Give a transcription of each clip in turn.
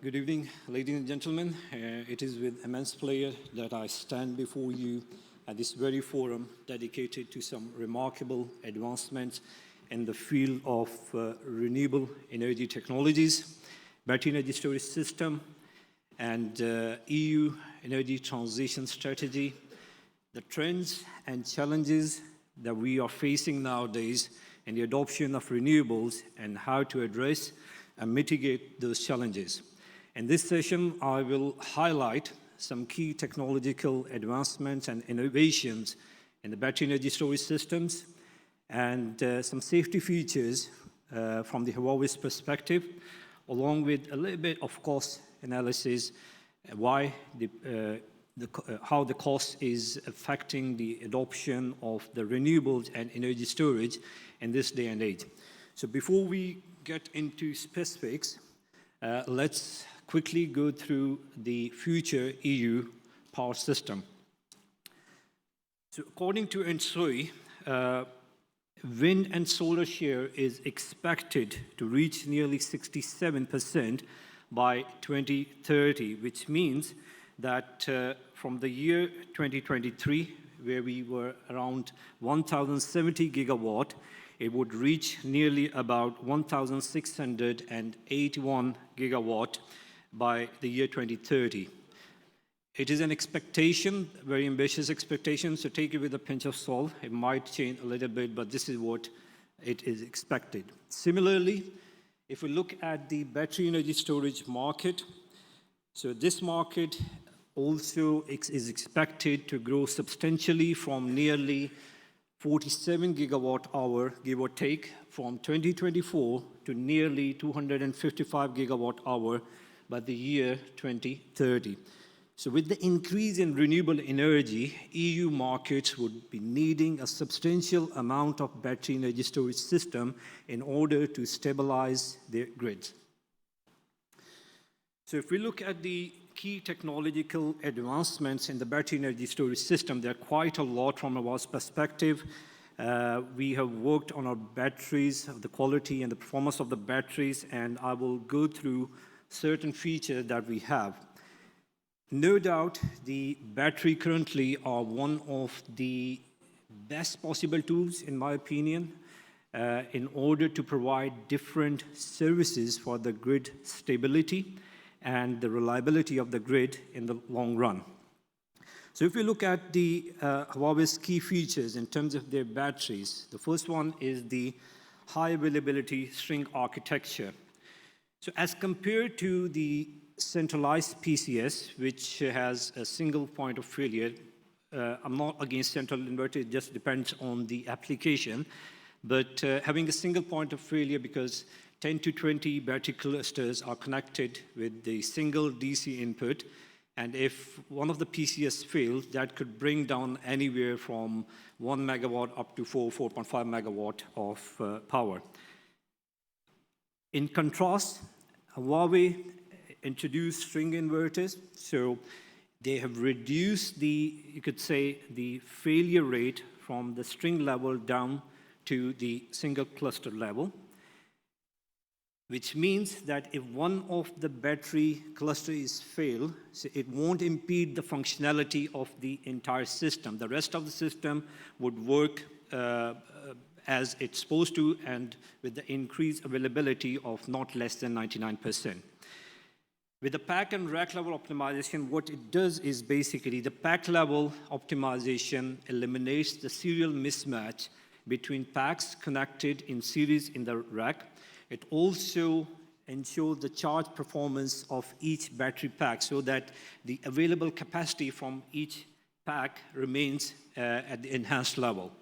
Good evening, ladies and gentlemen. It is with immense pleasure that I stand before you at this very forum dedicated to some remarkable advancements in the field of renewable energy technologies, battery energy storage system, and EU energy transition strategy, the trends and challenges that we are facing nowadays in the adoption of renewables and how to address and mitigate those challenges. In this session, I will highlight some key technological advancements and innovations in the battery energy storage systems and some safety features from the Huawei's perspective, along with a little bit of cost analysis, how the cost is affecting the adoption of the renewables and energy storage in this day and age. So before we get into specifics, let's quickly go through the future EU power system. So according to ENTSO-E, wind and solar share is expected to reach nearly 67% by 2030, which means that from the year 2023, where we were around 1,070 gigawatt, it would reach nearly about 1,681 gigawatt by the year 2030. It is an expectation, very ambitious expectation, so take it with a pinch of salt. It might change a little bit, but this is what it is expected. Similarly, if we look at the battery energy storage market, so this market also is expected to grow substantially from nearly 47 gigawatt hour, give or take, from 2024 to nearly 255 gigawatt hour by the year 2030. So with the increase in renewable energy, EU markets would be needing a substantial amount of battery energy storage system in order to stabilize their grids. So if we look at the key technological advancements in the battery energy storage system, there are quite a lot from our perspective. We have worked on our batteries, the quality and the performance of the batteries, and I will go through certain features that we have. No doubt, the battery currently are one of the best possible tools, in my opinion, in order to provide different services for the grid stability and the reliability of the grid in the long run. So if we look at the Huawei's key features in terms of their batteries, the first one is the high availability string architecture. So as compared to the centralized PCS, which has a single point of failure, I'm not against central inverter, it just depends on the application, but having a single point of failure because 10 to 20 battery clusters are connected with the single DC input, and if one of the PCS fails, that could bring down anywhere from 1 megawatt up to 4.5 megawatt of power. In contrast, Huawei introduced string inverters, so they have reduced you could say, the failure rate from the string level down to the single cluster level, which means that if one of the battery clusters fail, so it won't impede the functionality of the entire system. The rest of the system would work as it's supposed to, and with the increased availability of not less than 99%. With the pack and rack level optimization, what it does is basically the pack level optimization eliminates the serial mismatch between packs connected in series in the rack. It also ensures the charge performance of each battery pack so that the available capacity from each pack remains at the enhanced level.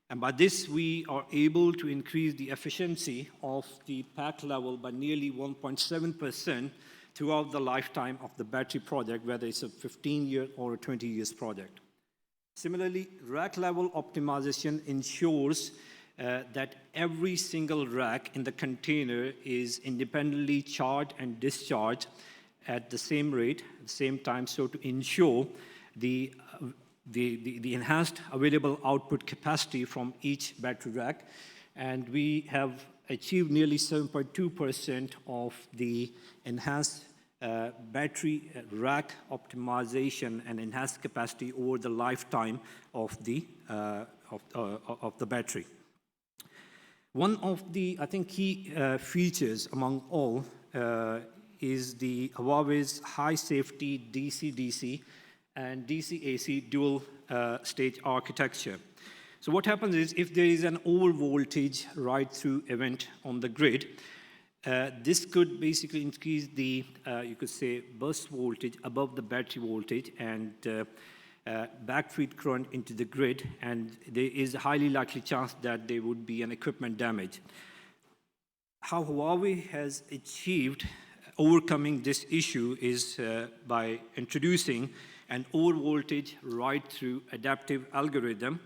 And by this, we are able to increase the efficiency of the pack level by nearly 1.7% throughout the lifetime of the battery project, whether it's a 15-year or a 20 years project. Similarly, rack level optimization ensures that every single rack in the container is independently charged and discharged at the same rate, at the same time, so to ensure the enhanced available output capacity from each battery rack. And we have achieved nearly 7.2% of the enhanced battery rack optimization and enhanced capacity over the lifetime of the battery. One of the, I think, key features among all is the Huawei's high safety DC-DC and DC-AC dual stage architecture. So what happens is if there is an over voltage ride through event on the grid, this could basically increase the, you could say, burst voltage above the battery voltage and backfeed current into the grid, and there is a highly likely chance that there would be an equipment damage. How Huawei has achieved overcoming this issue is by introducing an over-voltage ride-through adaptive algorithm,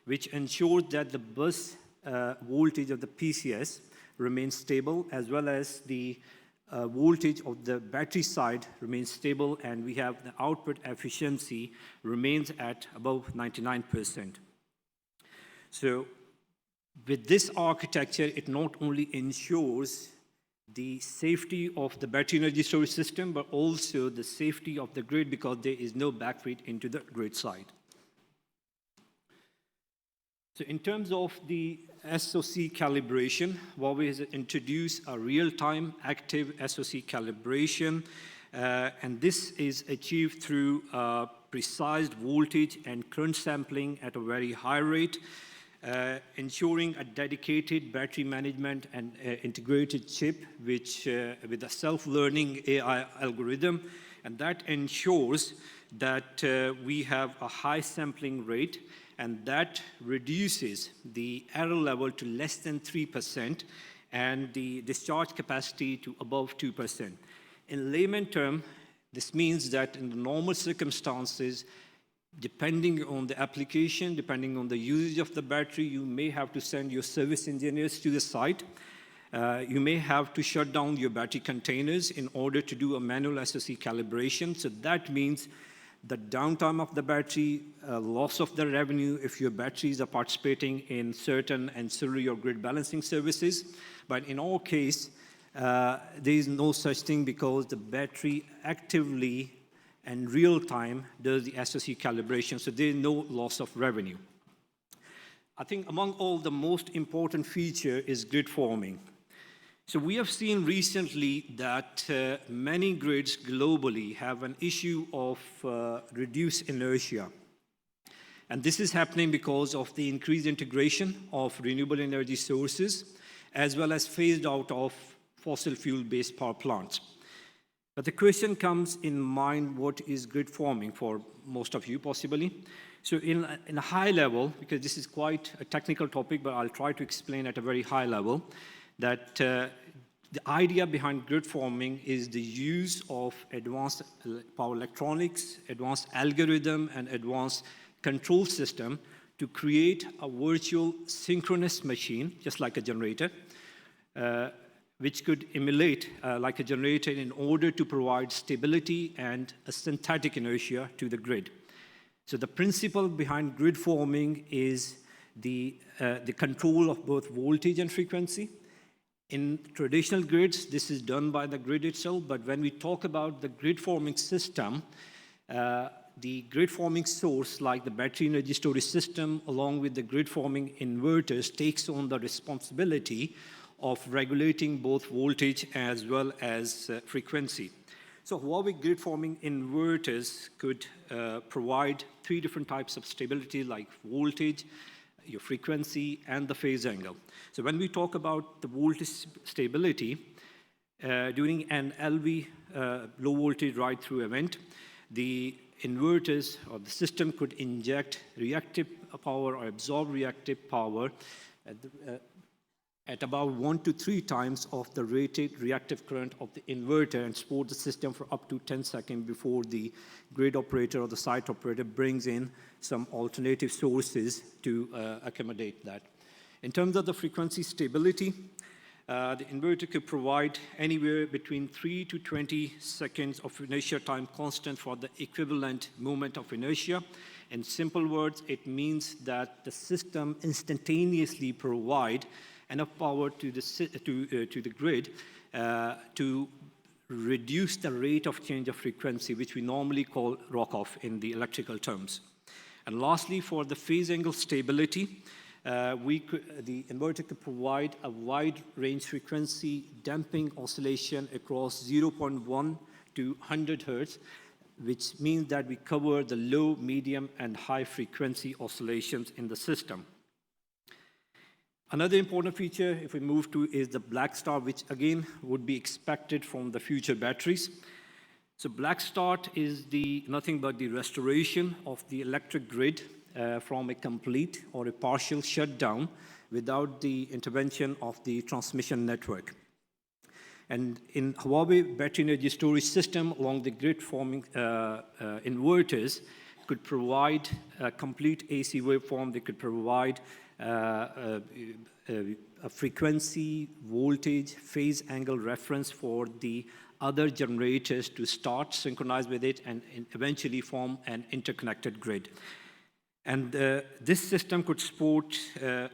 which ensures that the bus voltage of the PCS remains stable, as well as the voltage of the battery side remains stable, and we have the output efficiency remains at above 99%. So with this architecture, it not only ensures the safety of the battery energy storage system, but also the safety of the grid, because there is no backfeed into the grid side. So in terms of the SoC calibration, Huawei has introduced a real-time active SoC calibration, and this is achieved through precise voltage and current sampling at a very high rate, ensuring a dedicated battery management and integrated chip, which with a self-learning AI algorithm, and that ensures that we have a high sampling rate, and that reduces the error level to less than 3% and the discharge capacity to above 2%. In layman term, this means that in the normal circumstances, depending on the application, depending on the usage of the battery, you may have to send your service engineers to the site. You may have to shut down your battery containers in order to do a manual SoC calibration. So that means the downtime of the battery, loss of the revenue if your batteries are participating in certain ancillary or grid balancing services. But in our case, there is no such thing, because the battery actively and real time does the SoC calibration, so there is no loss of revenue. I think among all, the most important feature is grid forming. So we have seen recently that many grids globally have an issue of reduced inertia. And this is happening because of the increased integration of renewable energy sources, as well as phased out of fossil fuel-based power plants. But the question comes in mind, what is grid forming for most of you possibly? So in a high level, because this is quite a technical topic, but I'll try to explain at a very high level, that the idea behind grid forming is the use of advanced power electronics, advanced algorithm, and advanced control system to create a virtual synchronous machine, just like a generator, which could emulate like a generator in order to provide stability and a synthetic inertia to the grid. So the principle behind grid forming is the control of both voltage and frequency. In traditional grids, this is done by the grid itself, but when we talk about the grid forming system, the grid forming source, like the battery energy storage system, along with the grid forming inverters, takes on the responsibility of regulating both voltage as well as frequency. So Huawei grid forming inverters could provide 3 different types of stability, like voltage, your frequency, and the phase angle. So when we talk about the voltage stability, during an LV, low voltage ride-through event, the inverters or the system could inject reactive power or absorb reactive power at about 1 to 3 times of the rated reactive current of the inverter, and support the system for up to 10 seconds before the grid operator or the site operator brings in some alternative sources to accommodate that. In terms of the frequency stability, the inverter could provide anywhere between 3 to 20 seconds of inertia time constant for the equivalent moment of inertia. In simple words, it means that the system instantaneously provides enough power to the grid to reduce the rate of change of frequency, which we normally call rock-off in the electrical terms. And lastly, for the phase angle stability, the inverter could provide a wide range frequency damping oscillation across 0.1 to 100 Hertz, which means that we cover the low, medium, and high frequency oscillations in the system. Another important feature, if we move to, is the black start, which again would be expected from the future batteries. So black start is nothing but the restoration of the electric grid from a complete or a partial shutdown without the intervention of the transmission network. And in Huawei battery energy storage system, along the grid-forming inverters could provide a complete AC waveform. They could provide a frequency, voltage, phase angle reference for the other generators to start, synchronize with it, and eventually form an interconnected grid. And this system could support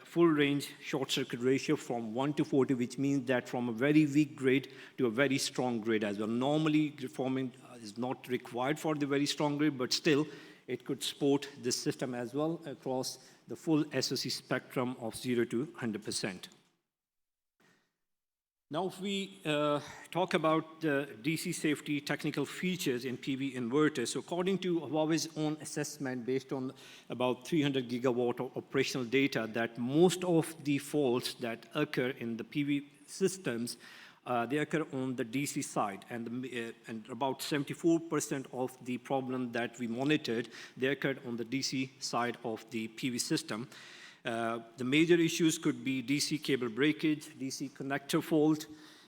full range short circuit ratio from 1 to 40, which means that from a very weak grid to a very strong grid as well. Normally, grid forming is not required for the very strong grid, but still, it could support this system as well across the full SOC spectrum of 0 to 100%. Now, if we talk about the DC safety technical features in PV inverters, so according to Huawei's own assessment, based on about 300 gigawatt of operational data, that most of the faults that occur in the PV systems, they occur on the DC side, and about 74% of the problem that we monitored, they occurred on the DC side of the PV system. The major issues could be DC cable breakage, DC connector fault,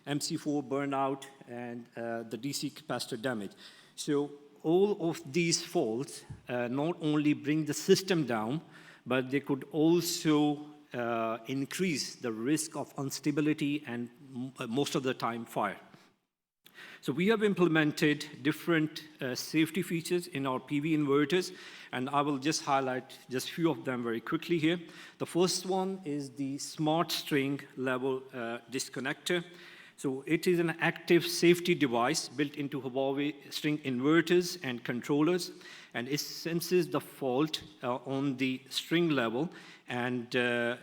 MC4 burnout, and the DC capacitor damage. So all of these faults not only bring the system down, but they could also increase the risk of instability and most of the time fire. So we have implemented different safety features in our PV inverters, and I will just highlight just a few of them very quickly here. The first one is the smart string level disconnector. So it is an active safety device built into Huawei string inverters and controllers, and it senses the fault on the string level, and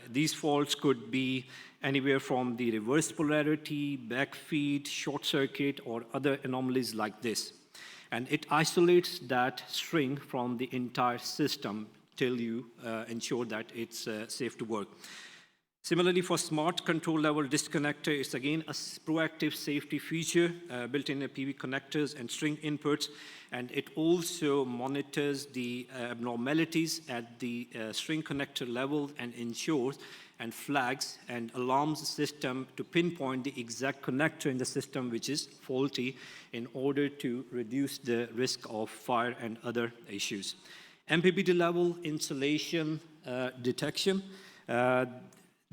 these faults could be anywhere from the reverse polarity, backfeed, short circuit, or other anomalies like this. And it isolates that string from the entire system till you ensure that it's safe to work. Similarly, for smart control level disconnector, it's again a proactive safety feature built in the PV connectors and string inputs, and it also monitors the abnormalities at the string connector level and ensures and flags and alarms the system to pinpoint the exact connector in the system which is faulty in order to reduce the risk of fire and other issues. MPPT level insulation detection.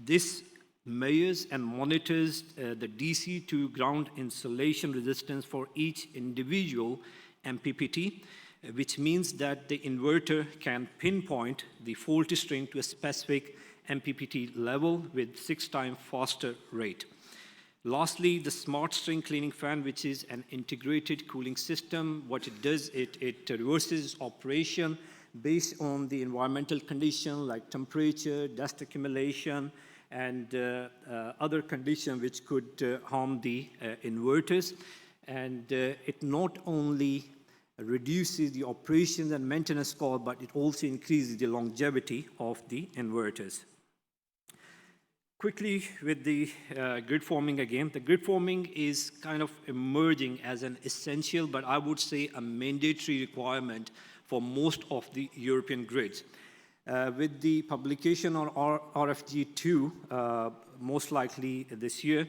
This measures and monitors the DC to ground insulation resistance for each individual MPPT, which means that the inverter can pinpoint the faulty string to a specific MPPT level with 6 times faster rate. Lastly, the smart string cleaning fan, which is an integrated cooling system. What it does, it reverses operation based on the environmental condition like temperature, dust accumulation, and other conditions which could harm the inverters. And it not only reduces the operations and maintenance cost, but it also increases the longevity of the inverters. Quickly with the grid forming again. The grid forming is kind of emerging as an essential, but I would say a mandatory requirement for most of the European grids. With the publication on RFG2, most likely this year,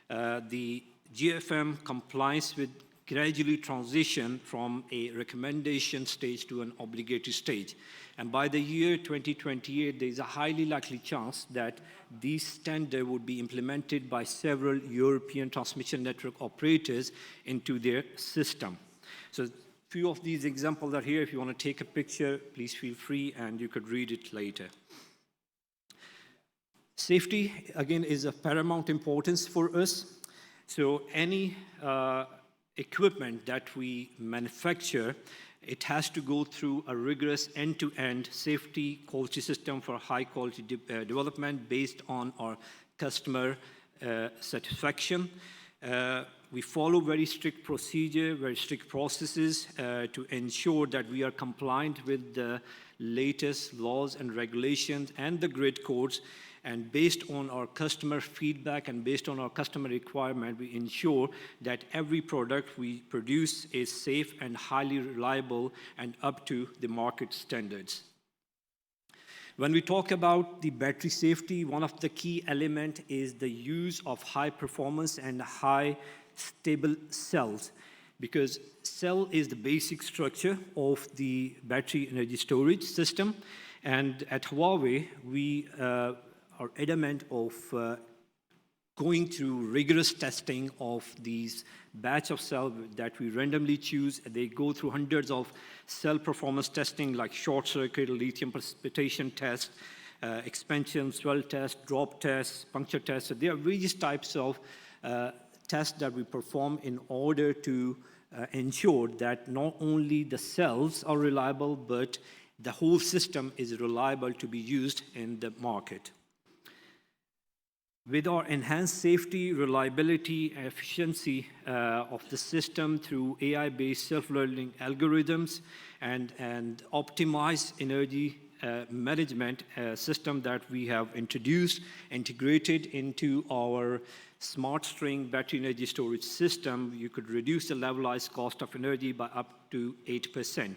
the GFM compliance with gradually transition from a recommendation stage to an obligatory stage. And by the year 2028, there is a highly likely chance that these standards would be implemented by several European transmission network operators into their system. So few of these examples are here. If you want to take a picture, please feel free, and you could read it later. Safety, again, is of paramount importance for us. So any equipment that we manufacture, it has to go through a rigorous end-to-end safety quality system for high quality development based on our customer satisfaction. We follow very strict procedure, very strict processes to ensure that we are compliant with the latest laws and regulations and the grid codes. And based on our customer feedback and based on our customer requirement, we ensure that every product we produce is safe and highly reliable and up to the market standards. When we talk about the battery safety, one of the key elements is the use of high performance and high stable cells, because cell is the basic structure of the battery energy storage system. And at Huawei, we are adamant of going through rigorous testing of these batch of cells that we randomly choose. They go through hundreds of cell performance testing like short circuit, lithium precipitation test, expansion, swell test, drop test, puncture test. So there are various types of tests that we perform in order to ensure that not only the cells are reliable, but the whole system is reliable to be used in the market. With our enhanced safety, reliability, and efficiency of the system through AI-based self-learning algorithms and optimized energy management system that we have introduced, integrated into our smart string battery energy storage system, you could reduce the levelized cost of energy by up to 8%.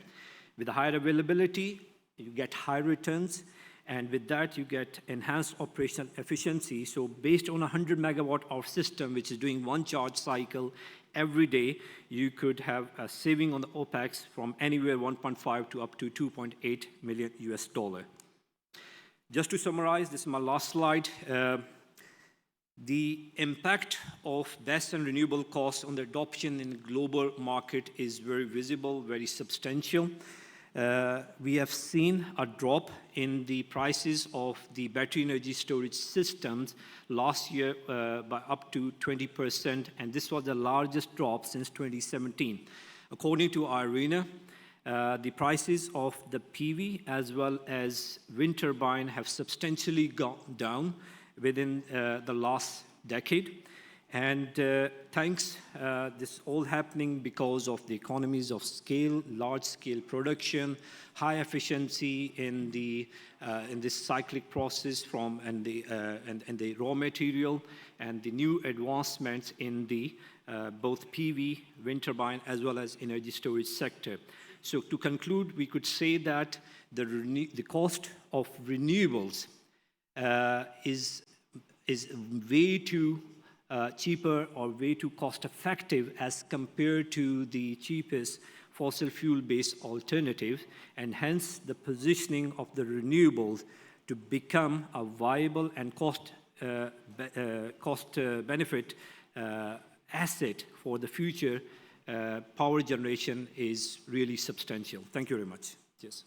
With the higher availability, you get high returns, and with that, you get enhanced operational efficiency. So based on a 100 megawatt hour system, which is doing one charge cycle every day, you could have a saving on the OPEX from anywhere 1.5 to up to $2.8 million US. Just to summarize, this is my last slide. The impact of BESS and renewable costs on the adoption in the global market is very visible, very substantial. We have seen a drop in the prices of the battery energy storage systems last year by up to 20%, and this was the largest drop since 2017. According to IRENA, the prices of the PV as well as wind turbine have substantially gone down within the last decade. And thanks, this all happening because of the economies of scale, large-scale production, high efficiency in this cyclic process and the raw material, and the new advancements in the both PV, wind turbine, as well as energy storage sector. So to conclude, we could say that the cost of renewables is way too cheaper or way too cost-effective as compared to the cheapest fossil fuel-based alternative, and hence the positioning of the renewables to become a viable and cost-benefit asset for the future power generation is really substantial. Thank you very much. Yes.